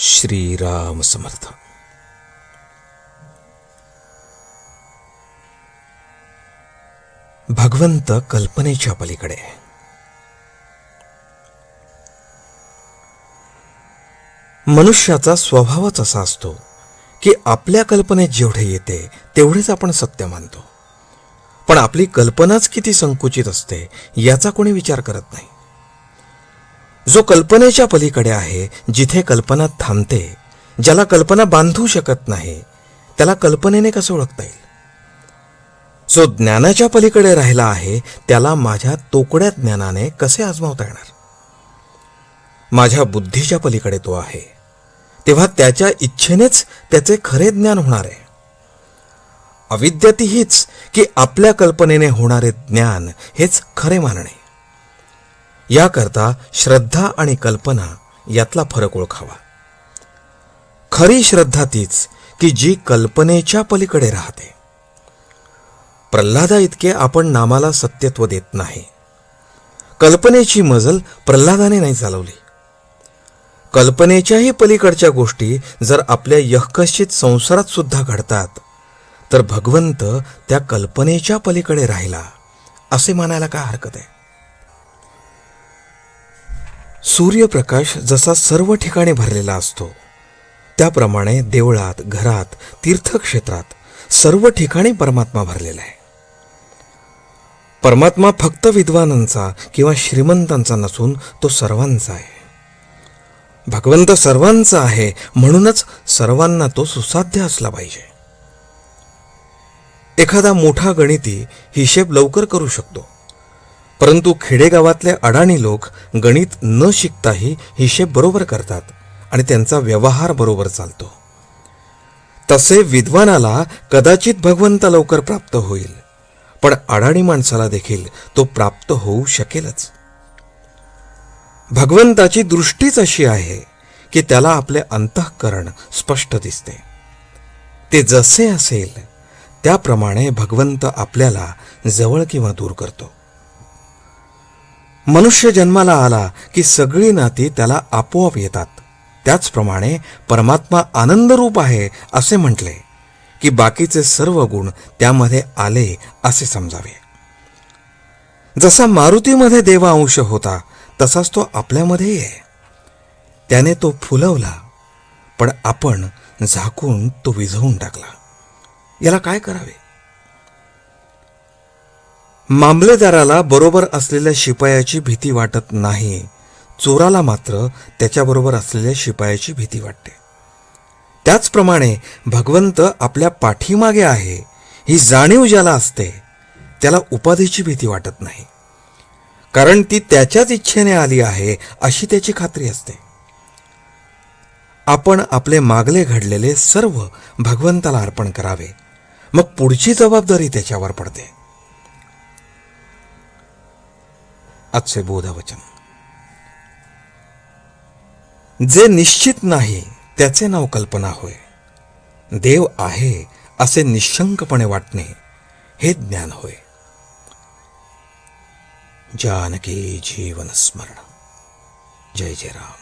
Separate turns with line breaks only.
श्रीराम समर्थ. भगवंत कल्पनेच्या पलीकडे. मनुष्याचा स्वभावच असा असतो की आपल्या कल्पनेत जेवढे येते तेवढेच आपण सत्य मानतो, पण आपली कल्पनाच किती संकुचित असते याचा कोणी विचार करत नाही. जो कल्पनेच्या पलीकडे आहे, जिथे कल्पना थांबते, ज्याला कल्पना बांधू शकत नाही, त्याला कल्पनेने कसं ओळखता येईल? जो ज्ञानाच्या पलीकडे राहिला आहे, त्याला माझ्या तोकड्या ज्ञानाने कसे आजमावता येणार? माझ्या बुद्धीच्या पलीकडे तो आहे, तेव्हा त्याच्या इच्छेनेच त्याचे खरे ज्ञान होणार आहे. अविद्या ती हीच की आपल्या कल्पनेने होणारे ज्ञान हेच खरे मानणे. याकरता श्रद्धा आणि कल्पना यातला फरक ओळखावा. खरी श्रद्धा तीच की जी कल्पनेच्या पलीकडे राहते. प्रल्हादा इतके आपण नामाला सत्यत्व देत नाही. कल्पनेची मजल प्रल्हादाने नाही चालवली. कल्पनेच्याही पलीकडच्या गोष्टी जर आपल्या यःकश्चित संसारात सुद्धा घडतात, तर भगवंत त्या कल्पनेच्या पलीकडे राहिला असे मानायला काय हरकत आहे? सूर्यप्रकाश जसा सर्व ठिकाणी भरलेला असतो, त्याप्रमाणे देवळात, घरात, तीर्थक्षेत्रात सर्व ठिकाणी परमात्मा भरलेला आहे. परमात्मा फक्त विद्वानांचा किंवा श्रीमंतांचा नसून तो सर्वांचा आहे. भगवंत सर्वांचा आहे, म्हणूनच सर्वांना तो सुसाध्य असला पाहिजे. एखादा मोठा गणिती हिशेब लवकर करू शकतो, परंतु खेडेगावातले अडाणी लोक गणित न शिकताही हिशेब बरोबर करतात आणि त्यांचा व्यवहार बरोबर चालतो. तसे विद्वानाला कदाचित भगवंत लवकर प्राप्त होईल, पण अडाणी माणसाला देखील तो प्राप्त होऊ शकेलच. भगवंताची दृष्टीच अशी आहे की त्याला आपले अंतःकरण स्पष्ट दिसते. ते जसे असेल त्याप्रमाणे भगवंत आपल्याला जवळ किंवा दूर करतो. मनुष्य जन्माला आला की सगळी नाती त्याला आपोआप येतात. त्याचप्रमाणे परमात्मा आनंदरूप आहे असे म्हटले की बाकीचे सर्व गुण त्यामध्ये आले असे समजावे. जसा मारुतीमध्ये देवांश होता, तसाच तो आपल्यामध्येही आहे. त्याने तो फुलवला, पण आपण झाकून तो विझवून टाकला. याला काय करावे? मामलेदाराला बरोबर असलेल्या शिपायाची भीती वाटत नाही, चोराला मात्र त्याच्याबरोबर असलेल्या शिपायाची भीती वाटते. त्याचप्रमाणे भगवंत आपल्या पाठीमागे आहे ही जाणीव ज्याला असते, त्याला उपाधीची भीती वाटत नाही, कारण ती त्याच्याच इच्छेने आली आहे अशी त्याची खात्री असते. आपण आपले मागले घडलेले सर्व भगवंताला अर्पण करावे, मग पुढची जबाबदारी त्याच्यावर पडते. आजचे बोधवचन. जे निश्चित नाही त्याचे नाव कल्पना होय. देव आहे असे निशंकपणे वाटणे हे ज्ञान होय. जानकी जीवन स्मरण. जय जय राम.